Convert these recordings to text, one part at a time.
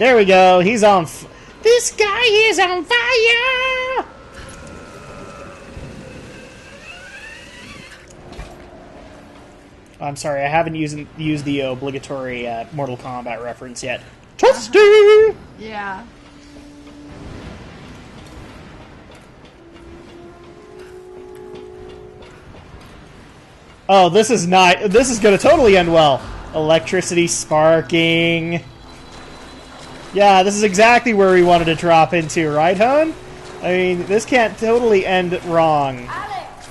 There we go. He's on. This guy is on fire. I'm sorry, I haven't used the obligatory Mortal Kombat reference yet. Toasty! Yeah. Oh, this is not. This is going to totally end well. Electricity sparking. Yeah, this is exactly where we wanted to drop into, right, hon? I mean, this can't totally end wrong. Alex,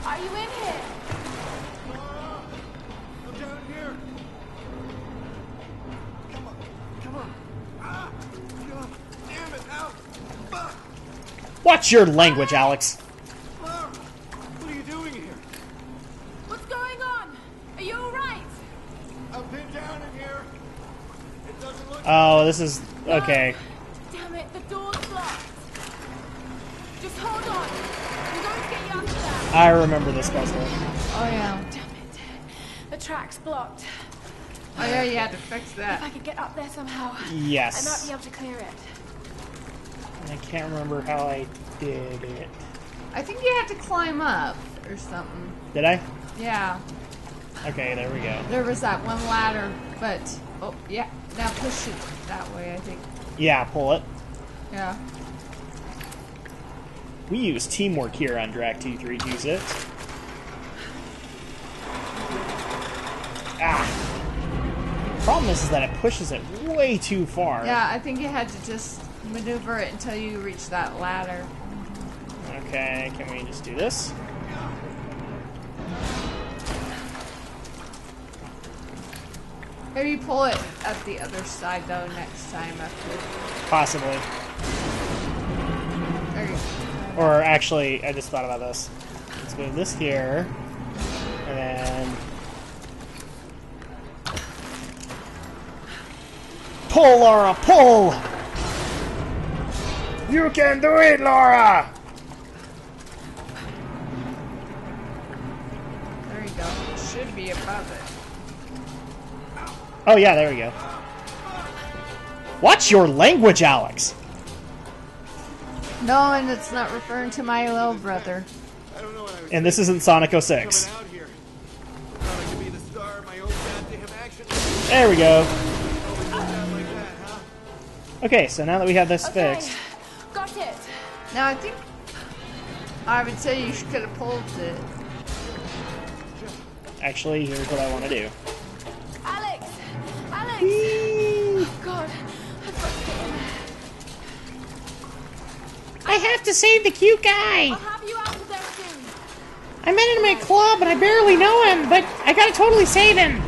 are you in here? I'm down here. Come on, come on. Ah, God, damn it, out. Fuck. Watch your language, Alex. Lara, what are you doing here? What's going on? Are you all right? I've been down in here. It doesn't look. Oh, this is okay. Damn it, the door's blocked. Just hold on. I'm going to get you out of there. I remember this puzzle. Oh yeah. Damn it. The track's blocked. Oh yeah, you had to fix If I that. could get up there somehow, I Yes. might be able to clear it. I can't remember how I did it. I think you had to climb up or something. Did I? Yeah. Okay, there we go. There was that one ladder, but oh yeah. Now push it that way, I think. Yeah, pull it. Yeah. We use teamwork here on Drak 2326. Ah. Problem is that it pushes it way too far. Yeah, I think you had to just maneuver it until you reach that ladder. Okay, can we just do this? Maybe pull it at the other side though next time after. Possibly. There you go. Or actually, I just thought about this. Let's move this here. And then... Pull, Lara, pull! You can do it, Lara! There you go. It should be above it. Oh yeah, there we go. Watch your language, Alex! No, and it's not referring to my little brother. I don't know what I was And this isn't Sonic 06. coming out here. Thought I could be the star of my own goddamn action. There we go. Always worked out like that, huh? Okay, so now that we have this Okay, fixed... got it. Now I think I would say you could have pulled it. Actually, here's what I want to do. Alex! Alex! Oh, God. I've got to get in there. I have to save the cute guy! I'll have you out of there soon. I met him in my club and I barely know him, but I gotta totally save him!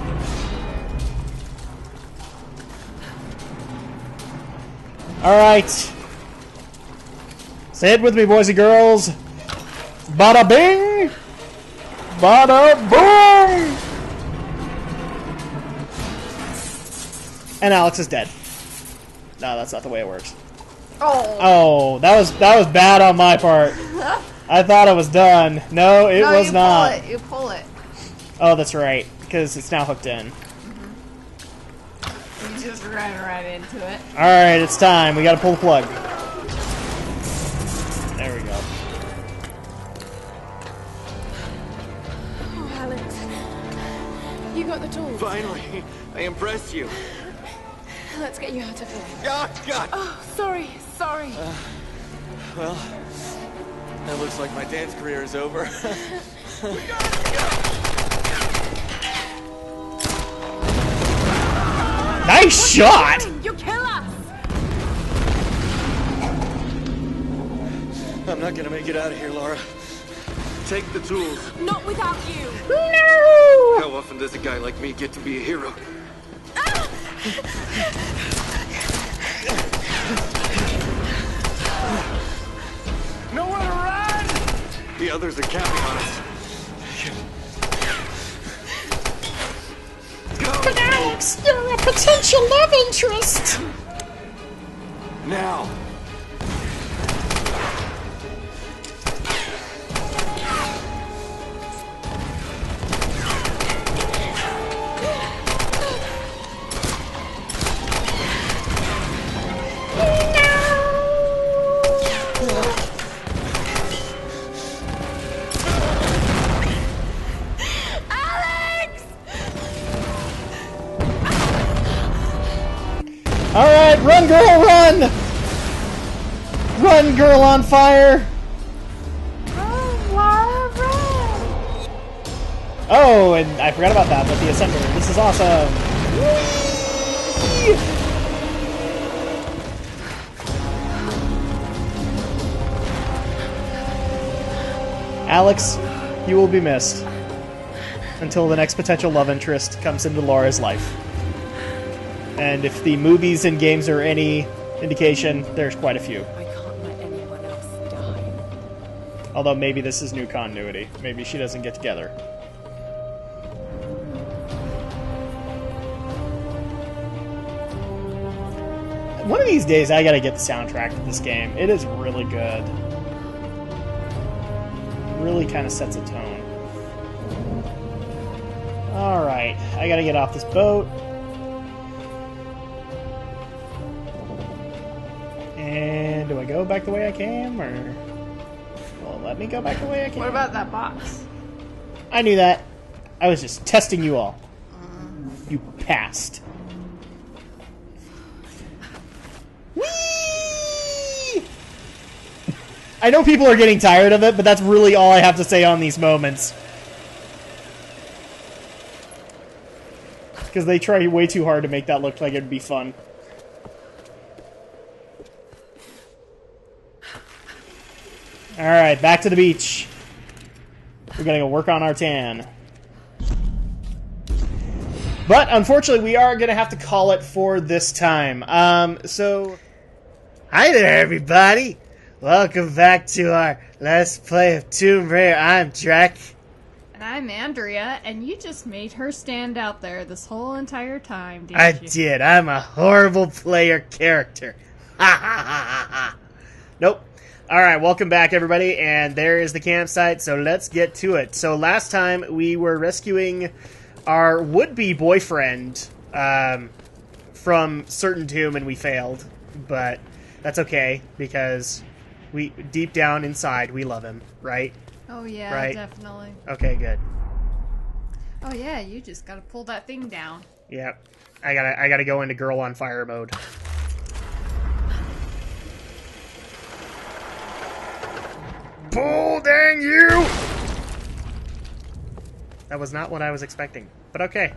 Alright. Say it with me, boys and girls. Bada bing! Bada boom! And Alex is dead. No, that's not the way it works. Oh, that was bad on my part. I thought it was done. No, it was you not. Pull it. You pull it. Oh, that's right, because it's now hooked in. You just ran right into it. All right, it's time. We got to pull the plug. There we go. Oh, Alex. You got the tools. Finally, I impressed you. Let's get you out of here. God, God. Oh, sorry. Sorry. Well, that looks like my dance career is over. Nice shot! You kill us! I'm not gonna make it out of here, Lara. Take the tools. Not without you. No! How often does a guy like me get to be a hero? Nowhere to run! The others are counting on us. But Alex, you're a potential love interest! Now! Alright, run, girl, run! Run, girl on fire! Run, Lara, run! Oh, and I forgot about that, but the Ascender. This is awesome! Whee! Alex, you will be missed. Until the next potential love interest comes into Lara's life. And if the movies and games are any indication, there's quite a few. I can't let anyone else die. Although maybe this is new continuity. Maybe she doesn't get together. One of these days I gotta get the soundtrack to this game. It is really good. It really kind of sets a tone. Alright, I gotta get off this boat. And do I go back the way I came, or... Well, let me go back the way I came. What about that box? I knew that. I was just testing you all. You passed. Whee! I know people are getting tired of it, but that's really all I have to say on these moments. Because they try way too hard to make that look like it'd be fun. Alright, back to the beach. We're gonna go work on our tan. But, unfortunately, we are gonna have to call it for this time. So... Hi there, everybody! Welcome back to our Let's Play of Tomb Raider. I'm Drak. And I'm Andrea, and you just made her stand out there this whole entire time, didn't I you? did. I'm a horrible player character. Ha ha ha ha ha. Nope. Alright, welcome back, everybody, and there is the campsite, so let's get to it. So last time, we were rescuing our would-be boyfriend from certain tomb, and we failed. But that's okay, because we deep down inside, we love him, right? Oh yeah, Right. definitely. Okay, good. Oh yeah, you just gotta pull that thing down. Yep. I gotta go into girl on fire mode. Pull, dang you! That was not what I was expecting, but okay.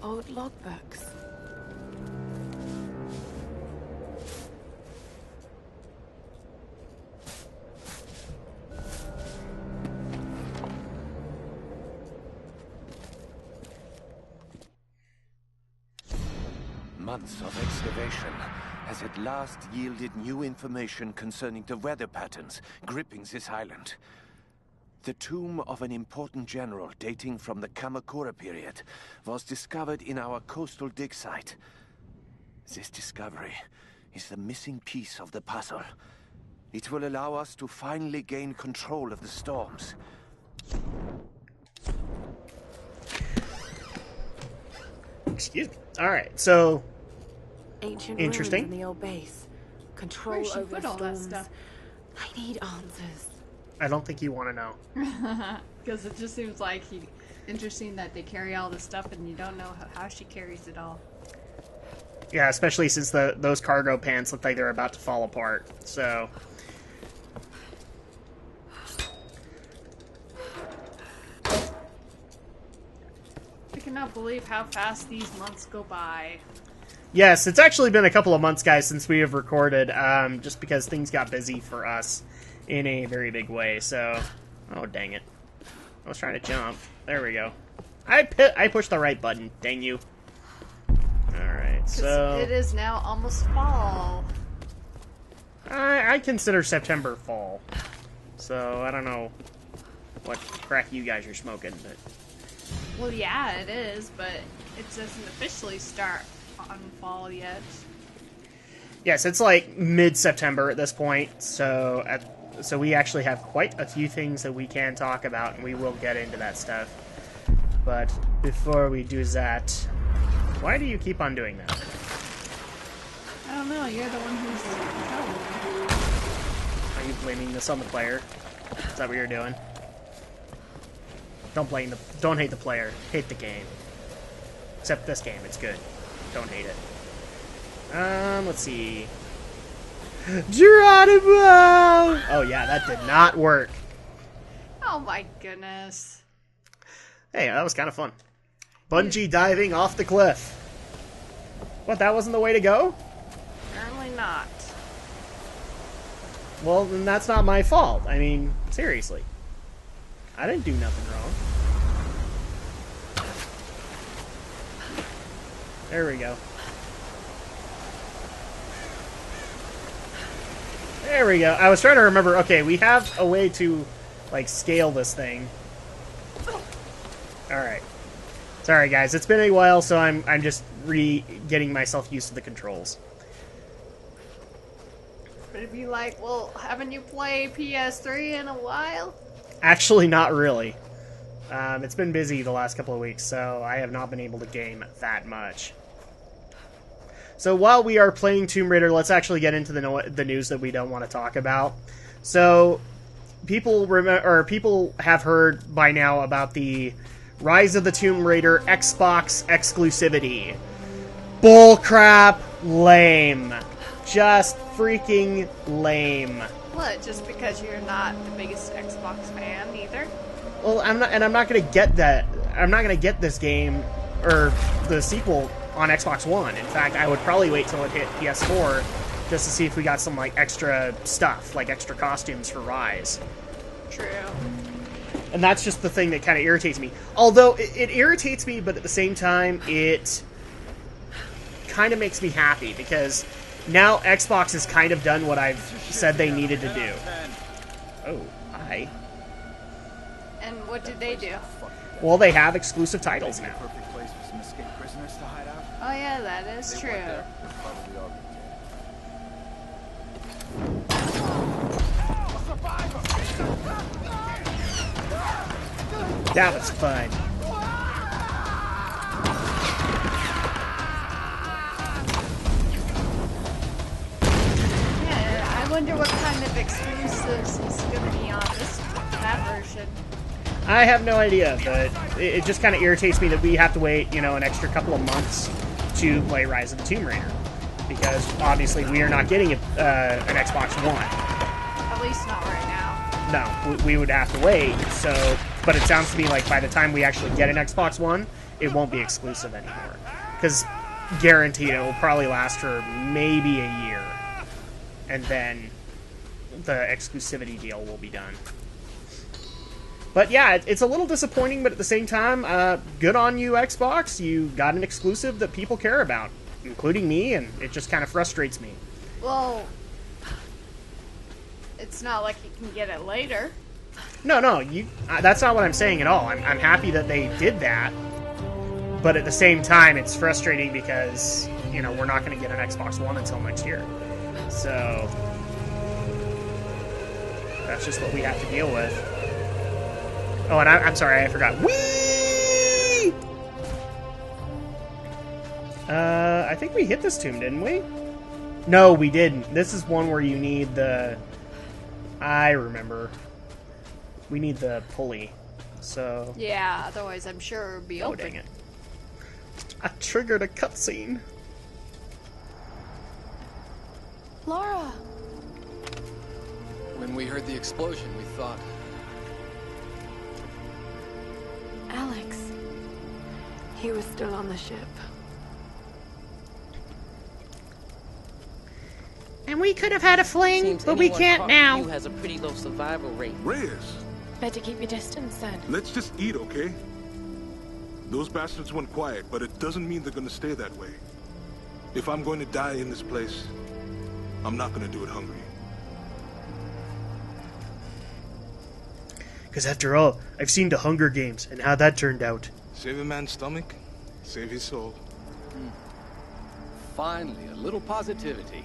Old logbooks. Months of excavation has at last yielded new information concerning the weather patterns gripping this island. The tomb of an important general dating from the Kamakura period was discovered in our coastal dig site. This discovery is the missing piece of the puzzle. It will allow us to finally gain control of the storms. Excuse me. Alright, so... Ancient Interesting. ruins in the old base. Control Where'd she over put the all that storms. stuff? I need answers. I don't think you want to know. Because it just seems like interesting that they carry all this stuff and you don't know how she carries it all. Yeah, especially since those cargo pants look like they're about to fall apart, so... I cannot believe how fast these months go by. Yes, it's actually been a couple of months, guys, since we have recorded, just because things got busy for us in a very big way, so... Oh, dang it. I was trying to jump. There we go. I pushed the right button, dang you. Alright, 'Cause so... it is now almost fall. I consider September fall. So, I don't know what crack you guys are smoking, but... Well, yeah, it is, but it doesn't officially start on fall yet. Yes, it's like mid-September at this point, so so we actually have quite a few things that we can talk about, and we will get into that stuff. But before we do that, why do you keep on doing that? I don't know, you're the one who's telling me. Are you blaming this on the player? Is that what you're doing? Don't hate the player. Hate the game. Except this game, it's good. Don't hate it. Let's see. Geronimo! Oh yeah, that did not work. Oh my goodness. Hey, that was kind of fun. Bungee diving off the cliff. What, that wasn't the way to go? Apparently not. Well, then that's not my fault. I mean, seriously. I didn't do nothing wrong. There we go. There we go. I was trying to remember. Okay, we have a way to, like, scale this thing. Alright. Sorry, guys. It's been a while, so I'm just getting myself used to the controls. But it'd be like, well, haven't you played PS3 in a while? Actually, not really. It's been busy the last couple of weeks, so I have not been able to game that much. So while we are playing Tomb Raider, let's actually get into the news that we don't want to talk about. So people have heard by now about the Rise of the Tomb Raider Xbox exclusivity. Bullcrap, lame. Just freaking lame. What? Just because you're not the biggest Xbox fan either? Well, I'm not gonna get that. I'm not gonna get this game or the sequel on Xbox One. In fact, I would probably wait till it hit PS4 just to see if we got some like extra stuff, like extra costumes for Rise. True. And that's just the thing that kind of irritates me. Although it irritates me, but at the same time, it kind of makes me happy because now Xbox has kind of done what I've said they needed to do. Oh, hi. And what did they do? Well, they have exclusive titles now. Oh yeah, that is true. That was fun. Yeah, I wonder what kind of exclusives is going to be on that version. I have no idea, but it just kind of irritates me that we have to wait, an extra couple of months to play Rise of the Tomb Raider. Because, obviously, we are not getting an Xbox One. At least not right now. No, we would have to wait, so... But it sounds to me like by the time we actually get an Xbox One, it won't be exclusive anymore. Because, guaranteed, it will probably last for maybe a year. And then the exclusivity deal will be done. But yeah, it's a little disappointing, but at the same time, good on you, Xbox. You got an exclusive that people care about, including me, and it just kind of frustrates me. Well, it's not like you can get it later. No, that's not what I'm saying at all. I'm happy that they did that, but at the same time, it's frustrating because, we're not going to get an Xbox One until next year. So, that's just what we have to deal with. Oh, and I'm sorry, I forgot. Whee! I think we hit this tomb, didn't we? No, we didn't. This is one where you need the... I remember. We need the pulley, so... Yeah, otherwise I'm sure it would be open. Oh, dang it. I triggered a cutscene. Lara! When we heard the explosion, we thought... Alex. He was still on the ship. And we could have had a fling, Seems but we anyone can't caught now. You has a pretty low survival rate. Reyes, Better keep your distance then. let's just eat, okay? Those bastards went quiet, but it doesn't mean they're gonna stay that way. If I'm going to die in this place, I'm not gonna do it hungry. Because after all, I've seen the Hunger Games and how that turned out. Save a man's stomach, save his soul. Finally, a little positivity.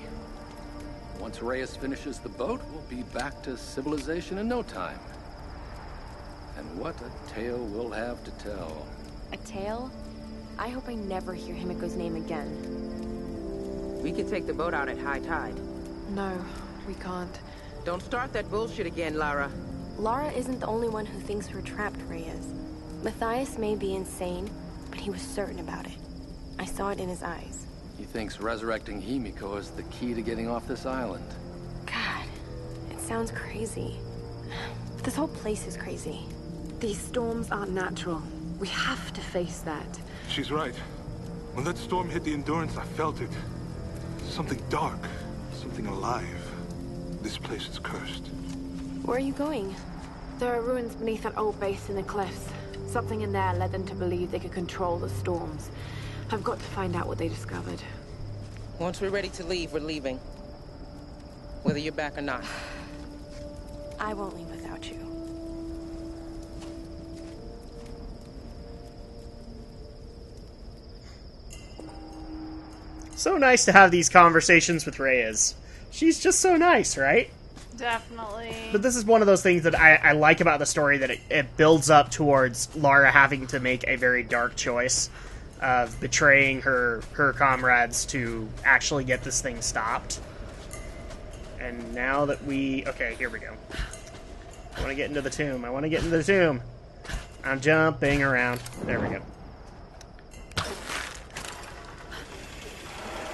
Once Reyes finishes the boat, we'll be back to civilization in no time. And what a tale we'll have to tell. A tale? I hope I never hear Himiko's name again. We can take the boat out at high tide. No, we can't. Don't start that bullshit again, Lara. Lara isn't the only one who thinks we're trapped, Reyes. Matthias may be insane, but he was certain about it. I saw it in his eyes. He thinks resurrecting Himiko is the key to getting off this island. God, it sounds crazy. This whole place is crazy. These storms aren't natural. We have to face that. She's right. When that storm hit the Endurance, I felt it. Something dark. Something alive. This place is cursed. Where are you going? There are ruins beneath that old base in the cliffs. Something in there led them to believe they could control the storms. I've got to find out what they discovered. Once we're ready to leave, we're leaving. Whether you're back or not. I won't leave without you. So nice to have these conversations with Reyes. She's just so nice, right? Definitely. But this is one of those things that I like about the story, that it builds up towards Lara having to make a very dark choice of betraying her comrades to actually get this thing stopped. And now that okay, here we go. I want to get into the tomb. I'm jumping around. There we go.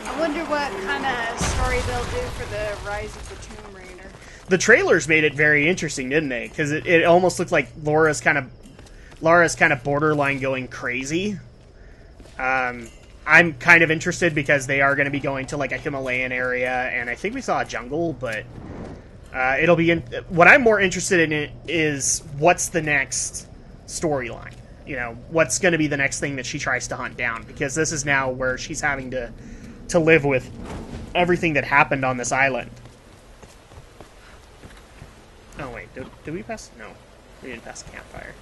I wonder what kind of story they'll do for the Rise of the Tomb Raider. The trailers made it very interesting, didn't they? Because it almost looked like Lara's kind of borderline going crazy. I'm kind of interested because they are going to be going to like a Himalayan area, and I think we saw a jungle, but it'll be what I'm more interested in is what's the next storyline. You know, what's going to be the next thing that she tries to hunt down, because this is now where she's having to live with everything that happened on this island. Oh wait, did we pass? No, we didn't pass the campfire.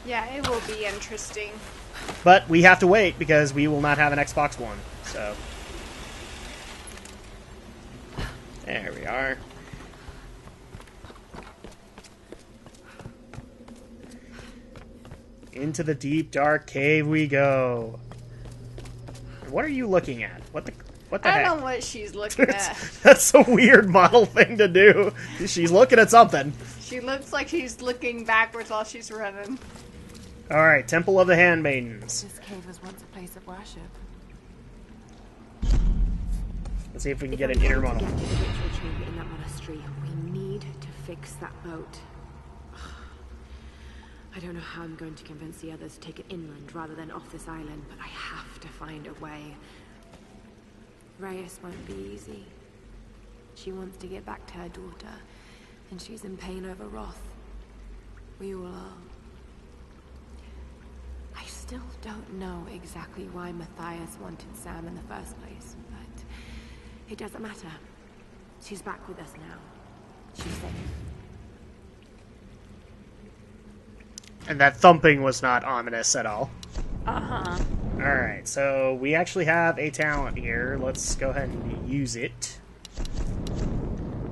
Yeah, it will be interesting. But we have to wait because we will not have an Xbox One, so... There we are. Into the deep, dark cave we go. What are you looking at? What the I heck? don't know what she's looking at. That's a weird model thing to do. She's looking at something. She looks like she's looking backwards while she's running. Alright, Temple of the Handmaidens. This cave was once a place of worship. Let's see if we can get an inner model. Get to the ritual chamber in that monastery. We need to fix that boat. I don't know how I'm going to convince the others to take it inland rather than off this island, but I have to find a way. Reyes won't be easy. She wants to get back to her daughter, and she's in pain over Roth. We all are. I still don't know exactly why Matthias wanted Sam in the first place, but it doesn't matter. She's back with us now. She's safe. And that thumping was not ominous at all. Uh-huh. Alright, so we actually have a talent here. Let's go ahead and use it.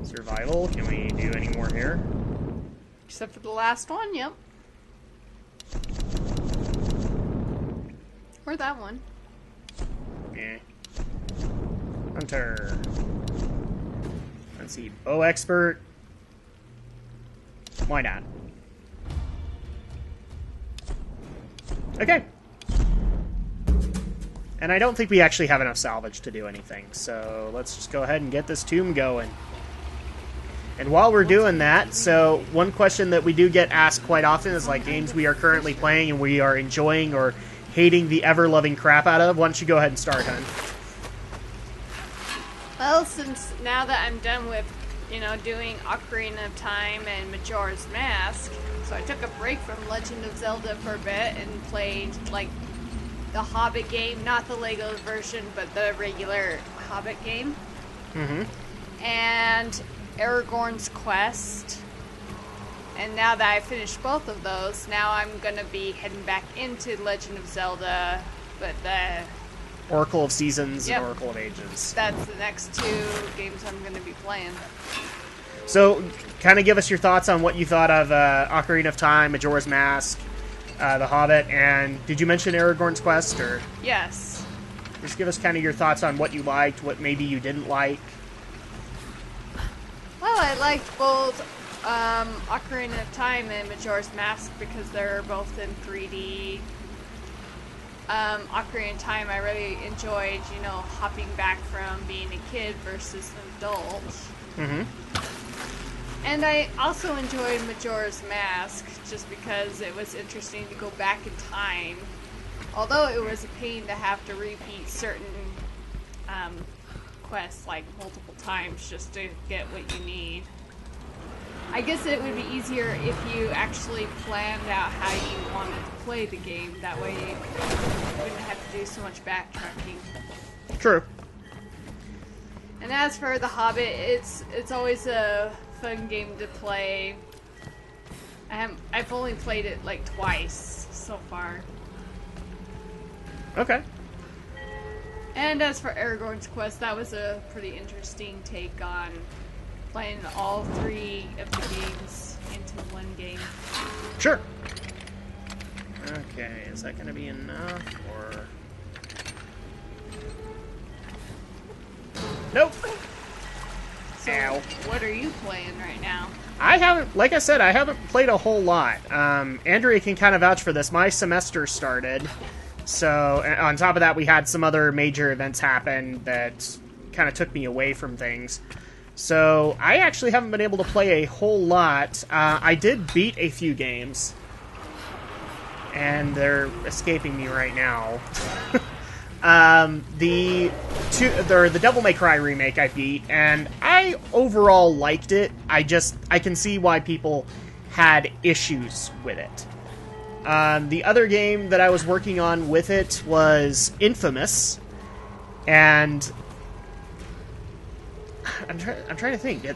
Survival. Can we do any more here? Except for the last one, yep. Or that one. Yeah. Hunter. Let's see. Bow expert. Why not? Okay. And I don't think we actually have enough salvage to do anything, so let's just go ahead and get this tomb going. And while we're doing that, so one question that we do get asked quite often is like games we are currently playing and we are enjoying or hating the ever-loving crap out of. Why don't you go ahead and start, hun? Well, since now that I'm done with, doing Ocarina of Time and Majora's Mask, so I took a break from Legend of Zelda for a bit and played, like, the Hobbit game, not the Lego version, but the regular Hobbit game. Mm-hmm. And Aragorn's Quest. And now that I finished both of those, now I'm going to be heading back into Legend of Zelda, but the... Oracle of Seasons Yep. and Oracle of Ages. That's the next two games I'm going to be playing. So, kind of give us your thoughts on what you thought of Ocarina of Time, Majora's Mask, The Hobbit, and did you mention Aragorn's Quest? Or Yes. just give us kind of your thoughts on what you liked, what maybe you didn't like. Well, I liked both Ocarina of Time and Majora's Mask because they're both in 3D. Ocarina of Time I really enjoyed, you know, hopping back from being a kid versus an adult. And I also enjoyed Majora's Mask just because it was interesting to go back in time. Although it was a pain to have to repeat certain quests like multiple times just to get what you need. I guess it would be easier if you actually planned out how you wanted to play the game. That way you wouldn't have to do so much backtracking. True. And as for The Hobbit, it's always a fun game to play. I've only played it like twice so far. Okay. And as for Aragorn's Quest, that was a pretty interesting take on playing all 3 of the games into one game. Sure. Okay, is that going to be enough, or... Nope! So, Ow. what are you playing right now? I haven't, like I said, I haven't played a whole lot. Andrea can kind of vouch for this. My semester started, so on top of that, we had some other major events happen that kind of took me away from things. So I actually haven't been able to play a whole lot. I did beat a few games, and they're escaping me right now. The Devil May Cry remake I beat, and I overall liked it. I can see why people had issues with it. The other game that I was working on with it was Infamous, and I'm trying to think.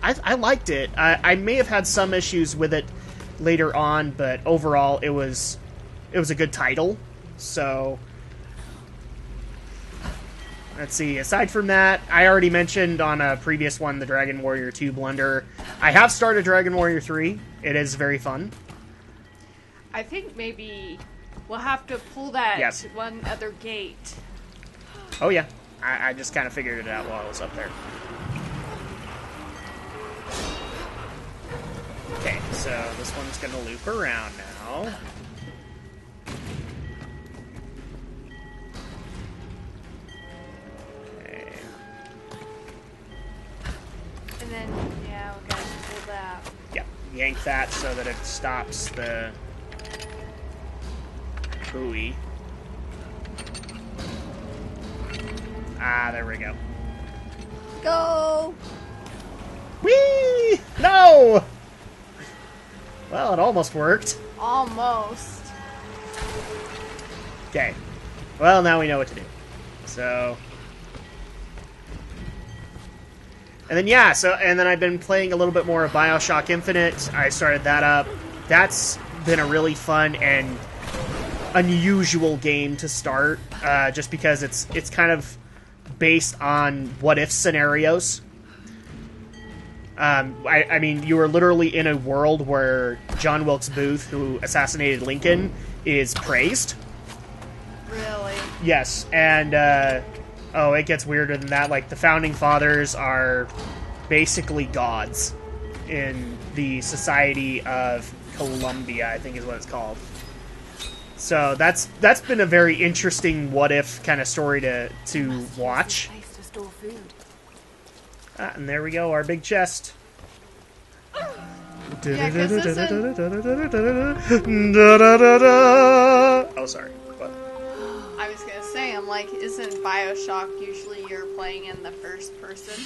I liked it. I may have had some issues with it later on, but overall it was a good title. So let's see. Aside from that, I already mentioned on a previous one the Dragon Warrior 2 blunder. I have started Dragon Warrior 3. It is very fun. I think maybe we'll have to pull that one other gate. Oh yeah. I just kind of figured it out while I was up there. Okay, so this one's going to loop around now. Okay. And then, yeah, we gotta pull that. Yeah, yank that so that it stops the buoy. Ah, there we go. Go! Whee! No! Well, it almost worked. Almost. Okay. Well, now we know what to do. So... And then, yeah, and then I've been playing a little bit more of BioShock Infinite. I started that up. That's been a really fun and unusual game to start, just because it's kind of based on what-if scenarios. I mean, you are literally in a world where John Wilkes Booth, who assassinated Lincoln, is praised. Really? Yes, and, it gets weirder than that. Like, the Founding Fathers are basically gods in the Society of Columbia, I think is what it's called. So that's been a very interesting what-if kind of story to watch. And there we go, our big chest. Yeah, 'cause this is... Oh, sorry. What? I was gonna say, I'm like, isn't BioShock usually you're playing in the first person?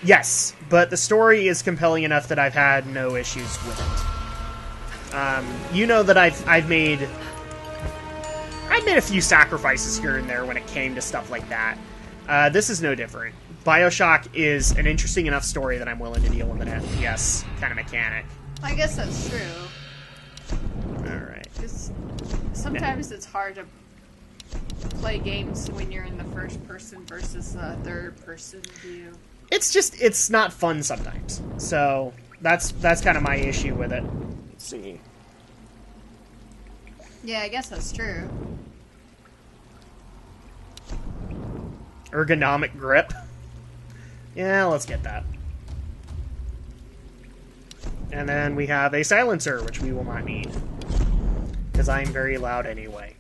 Yes, but the story is compelling enough that I've had no issues with it. You know that I've made a few sacrifices here and there when it came to stuff like that. This is no different. BioShock is an interesting enough story that I'm willing to deal with an FPS kind of mechanic. I guess that's true. Alright. Sometimes it's hard to play games when you're in the first person versus the third person view. It's not fun sometimes. So that's kind of my issue with it. Let's see. Yeah, I guess that's true. Ergonomic grip. Yeah, let's get that. And then we have a silencer, which we will not need. Because I'm very loud anyway.